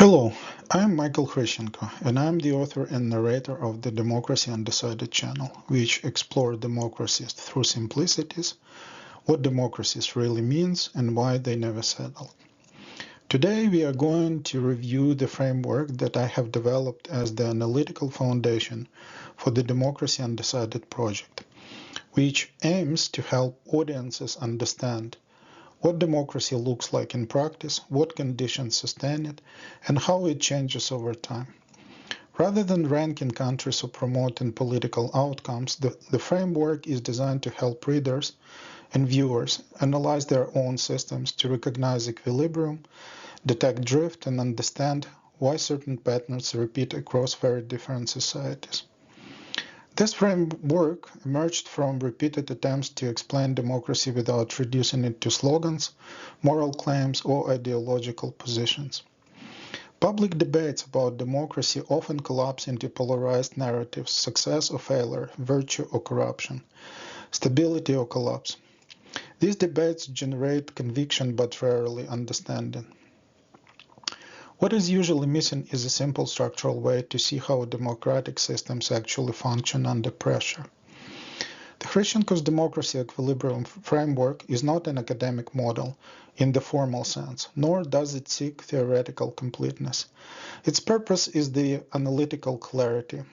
Hello, I'm Michael Hryschenko, and I'm the author and narrator of the Democracy Undecided channel, which explores democracies through simplicities, what democracies really means, and why they never settle. Today we are going to review the framework that I have developed as the analytical foundation for the Democracy Undecided project, which aims to help audiences understand what democracy looks like in practice, what conditions sustain it, and how it changes over time. Rather than ranking countries or promoting political outcomes, the framework is designed to help readers and viewers analyze their own systems to recognize equilibrium, detect drift, and understand why certain patterns repeat across very different societies. This framework emerged from repeated attempts to explain democracy without reducing it to slogans, moral claims, or ideological positions. Public debates about democracy often collapse into polarized narratives: success or failure, virtue or corruption, stability or collapse. These debates generate conviction but rarely understanding. What is usually missing is a simple structural way to see how democratic systems actually function under pressure. The Hryschenko's democracy equilibrium framework is not an academic model in the formal sense, nor does it seek theoretical completeness. Its purpose is the analytical clarity.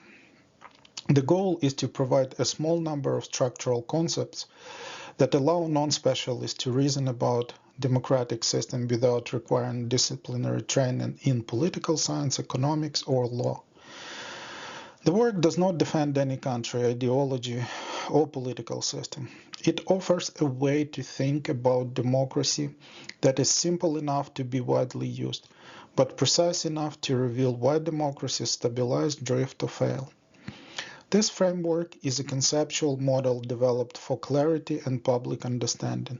The goal is to provide a small number of structural concepts that allow non-specialists to reason about democratic system without requiring disciplinary training in political science, economics, or law. The work does not defend any country, ideology, or political system. It offers a way to think about democracy that is simple enough to be widely used, but precise enough to reveal why democracies stabilize, drift, or fail. This framework is a conceptual model developed for clarity and public understanding,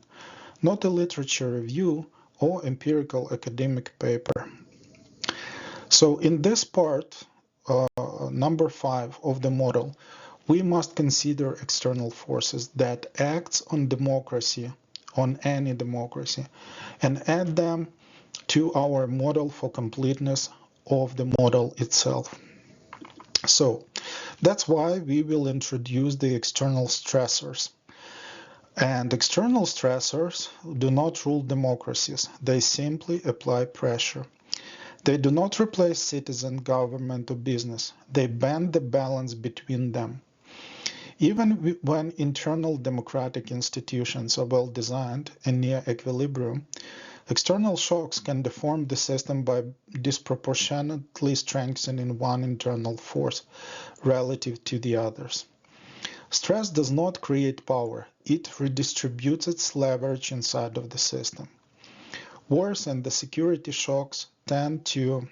not a literature review or empirical academic paper. So in this part, number 5 of the model, we must consider external forces that acts on democracy, on any democracy, and add them to our model for completeness of the model itself. So that's why we will introduce the external stressors. And external stressors do not rule democracies. They simply apply pressure. They do not replace citizen, government, or business. They bend the balance between them. Even when internal democratic institutions are well designed and near equilibrium, external shocks can deform the system by disproportionately strengthening one internal force relative to the others. Stress does not create power, it redistributes its leverage inside of the system. Wars and the security shocks tend to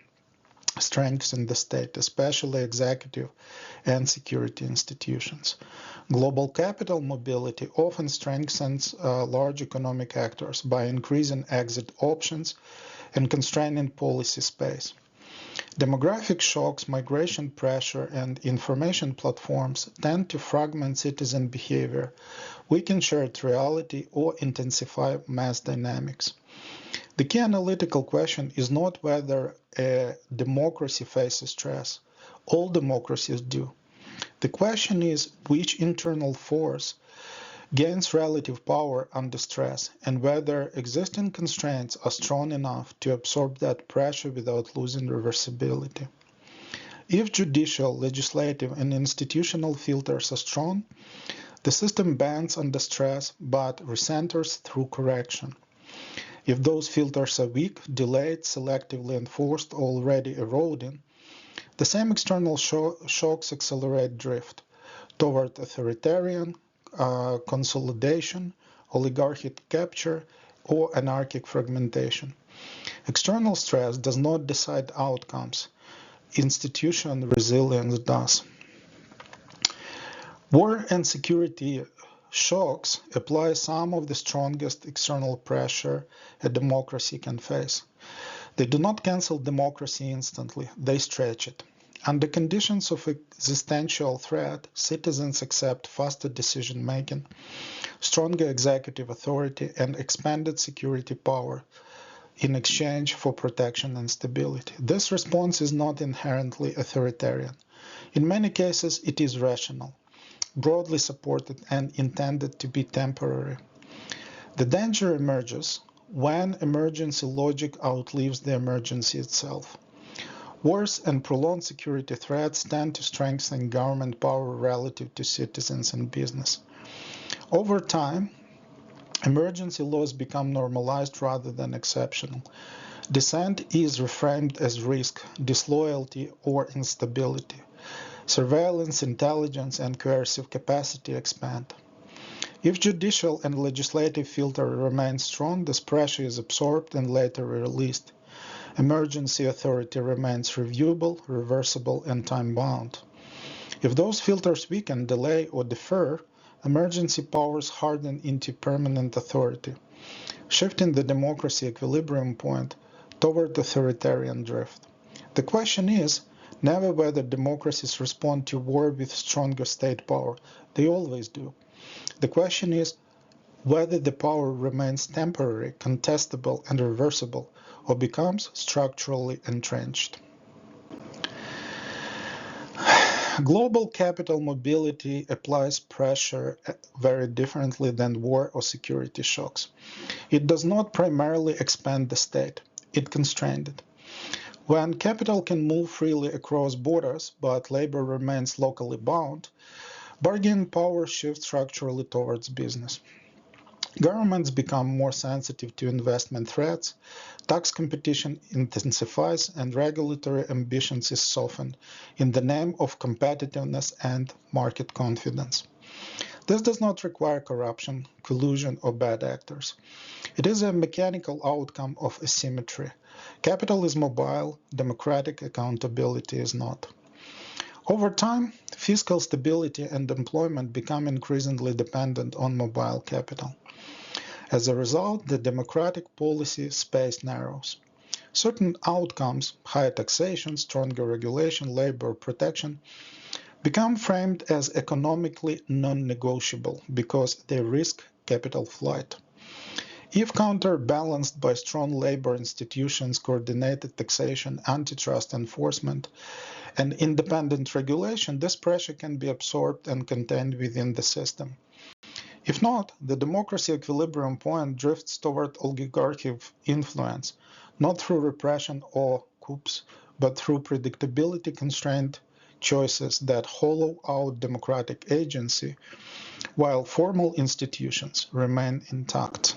strengthen the state, especially executive and security institutions. Global capital mobility often strengthens large economic actors by increasing exit options and constraining policy space. Demographic shocks, migration pressure, and information platforms tend to fragment citizen behavior, weaken shared reality, or intensify mass dynamics. The key analytical question is not whether a democracy faces stress. All democracies do. The question is which internal force gains relative power under stress, and whether existing constraints are strong enough to absorb that pressure without losing reversibility. If judicial, legislative, and institutional filters are strong, the system bends under stress but recenters through correction. If those filters are weak, delayed, selectively enforced, or already eroding, the same external shocks accelerate drift toward authoritarian consolidation, oligarchic capture, or anarchic fragmentation. External stress does not decide outcomes. Institutional resilience does. War and security shocks apply some of the strongest external pressure a democracy can face. They do not cancel democracy instantly, they stretch it. Under conditions of existential threat, citizens accept faster decision-making, stronger executive authority, and expanded security power. in exchange for protection and stability. This response is not inherently authoritarian. In many cases, it is rational, broadly supported, and intended to be temporary. The danger emerges when emergency logic outlives the emergency itself. Wars and prolonged security threats tend to strengthen government power relative to citizens and business. Over time, emergency laws become normalized rather than exceptional. Dissent is reframed as risk, disloyalty, or instability. Surveillance, intelligence, and coercive capacity expand. If judicial and legislative filter remain strong, this pressure is absorbed and later released. Emergency authority remains reviewable, reversible, and time-bound. If those filters weaken, delay, or defer, emergency powers harden into permanent authority, shifting the democracy equilibrium point toward authoritarian drift. The question is never whether democracies respond to war with stronger state power. They always do. The question is whether the power remains temporary, contestable, and reversible, or becomes structurally entrenched. Global capital mobility applies pressure very differently than war or security shocks. It does not primarily expand the state, it constrains it. When capital can move freely across borders, but labor remains locally bound, bargaining power shifts structurally towards business. Governments become more sensitive to investment threats, tax competition intensifies, and regulatory ambitions is softened in the name of competitiveness and market confidence. This does not require corruption, collusion, or bad actors. It is a mechanical outcome of asymmetry. Capital is mobile, democratic accountability is not. Over time, fiscal stability and employment become increasingly dependent on mobile capital. As a result, the democratic policy space narrows. Certain outcomes, higher taxation, stronger regulation, labor protection, become framed as economically non-negotiable because they risk capital flight. If counterbalanced by strong labor institutions, coordinated taxation, antitrust enforcement, and independent regulation, this pressure can be absorbed and contained within the system. If not, the democracy equilibrium point drifts toward oligarchic influence, not through repression or coups, but through predictability-constrained choices that hollow out democratic agency, while formal institutions remain intact.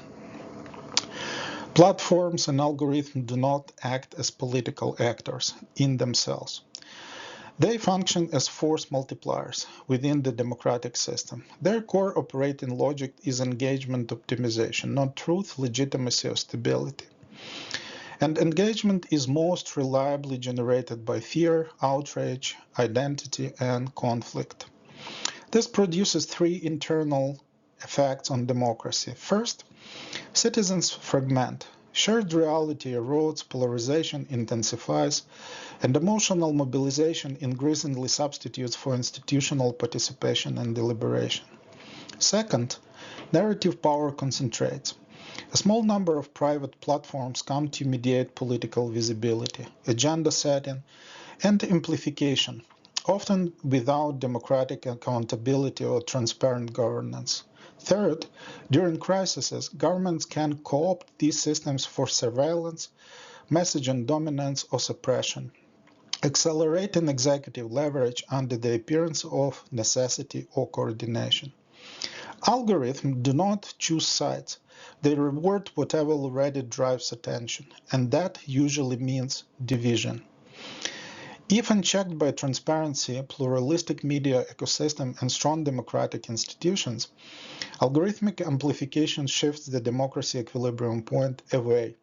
Platforms and algorithms do not act as political actors in themselves. They function as force multipliers within the democratic system. Their core operating logic is engagement optimization, not truth, legitimacy, or stability. And engagement is most reliably generated by fear, outrage, identity, and conflict. This produces three internal effects on democracy. First, citizens fragment. Shared reality erodes, polarization intensifies, and emotional mobilization increasingly substitutes for institutional participation and deliberation. Second, narrative power concentrates. A small number of private platforms come to mediate political visibility, agenda setting, and amplification, often without democratic accountability or transparent governance. Third, during crises, governments can co-opt these systems for surveillance, messaging dominance, or suppression, accelerating executive leverage under the appearance of necessity or coordination. Algorithms do not choose sides. They reward whatever already drives attention, and that usually means division. If unchecked by transparency, pluralistic media ecosystem, and strong democratic institutions, algorithmic amplification shifts the democracy equilibrium point away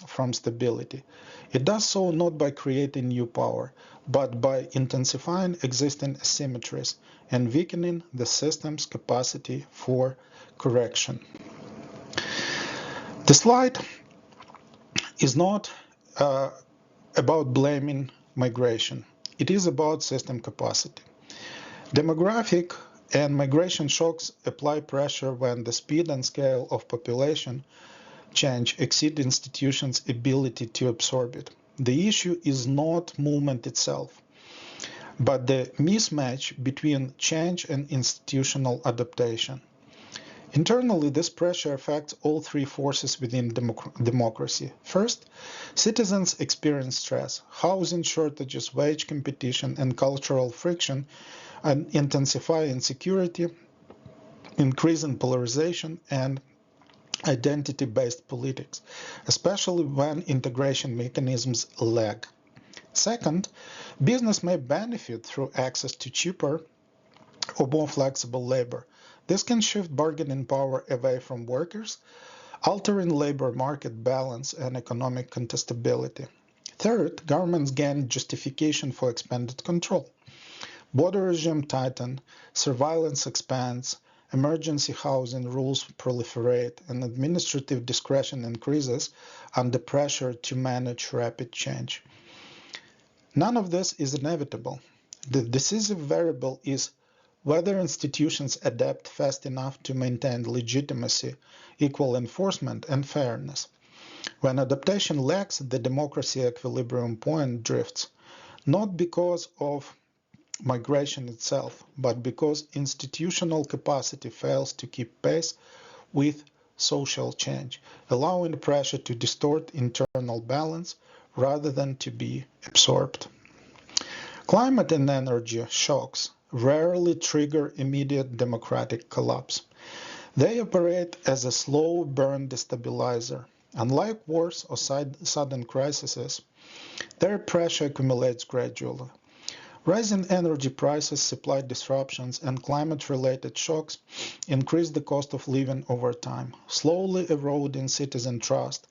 from stability. It does so not by creating new power, but by intensifying existing asymmetries and weakening the system's capacity for correction. The slide is not about blaming migration. It is about system capacity. Demographic and migration shocks apply pressure when the speed and scale of population change exceed institutions' ability to absorb it. The issue is not movement itself, but the mismatch between change and institutional adaptation. Internally, this pressure affects all three forces within democracy. First, citizens experience stress. Housing shortages, wage competition, and cultural friction intensify insecurity, increase in polarization, and identity-based politics, especially when integration mechanisms lag. Second, business may benefit through access to cheaper or more flexible labor. This can shift bargaining power away from workers, altering labor market balance and economic contestability. Third, governments gain justification for expanded control. Border regime tighten, surveillance expands, emergency housing rules proliferate, and administrative discretion increases under pressure to manage rapid change. None of this is inevitable. The decisive variable is whether institutions adapt fast enough to maintain legitimacy, equal enforcement, and fairness. When adaptation lacks, the democracy equilibrium point drifts, not because of migration itself, but because institutional capacity fails to keep pace with social change, allowing the pressure to distort internal balance rather than to be absorbed. Climate and energy shocks rarely trigger immediate democratic collapse. They operate as a slow burn destabilizer. Unlike wars or sudden crises, their pressure accumulates gradually. Rising energy prices, supply disruptions, and climate-related shocks increase the cost of living over time, slowly eroding citizen trust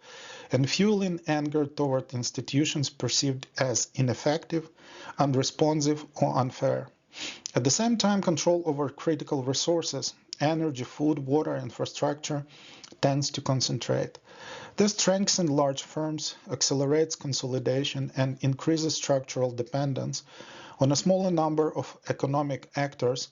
and fueling anger toward institutions perceived as ineffective, unresponsive, or unfair. At the same time, control over critical resources, energy, food, water, infrastructure, tends to concentrate. This strengthens large firms, accelerates consolidation, and increases structural dependence on a smaller number of economic actors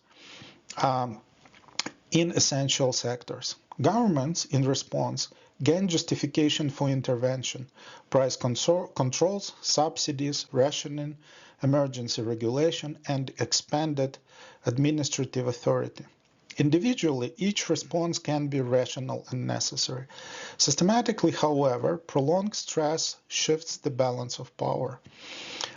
in essential sectors. Governments, in response, gain justification for intervention, price controls, subsidies, rationing, emergency regulation, and expanded administrative authority. Individually, each response can be rational and necessary. Systematically, however, prolonged stress shifts the balance of power.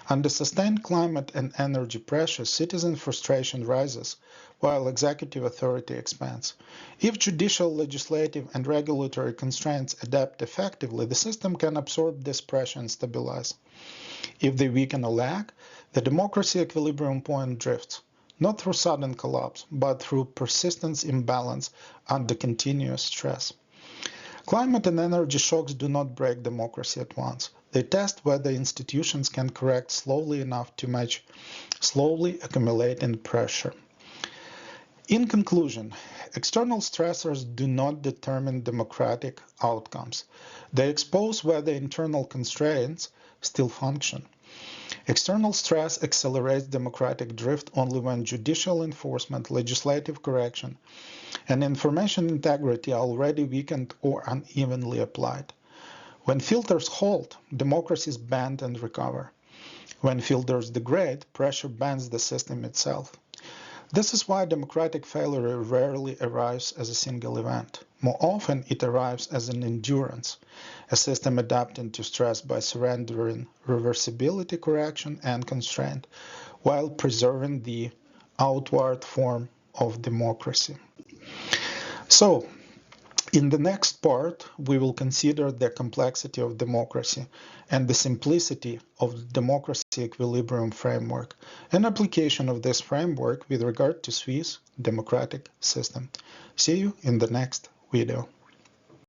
Under sustained climate and energy pressure, citizen frustration rises, while executive authority expands. If judicial, legislative, and regulatory constraints adapt effectively, the system can absorb this pressure and stabilize. If they weaken or lag, the democracy equilibrium point drifts, not through sudden collapse, but through persistent imbalance under continuous stress. Climate and energy shocks do not break democracy at once. They test whether institutions can correct slowly enough to match slowly accumulating pressure. In conclusion, external stressors do not determine democratic outcomes. They expose whether internal constraints still function. External stress accelerates democratic drift only when judicial enforcement, legislative correction, and information integrity are already weakened or unevenly applied. When filters halt, democracies bend and recover. When filters degrade, pressure bends the system itself. This is why democratic failure rarely arrives as a single event. More often, it arrives as an endurance, a system adapting to stress by surrendering reversibility, correction, and constraint, while preserving the outward form of democracy. So, in the next part, we will consider the complexity of democracy and the simplicity of the democracy equilibrium framework and application of this framework with regard to Swiss democratic system. See you in the next video.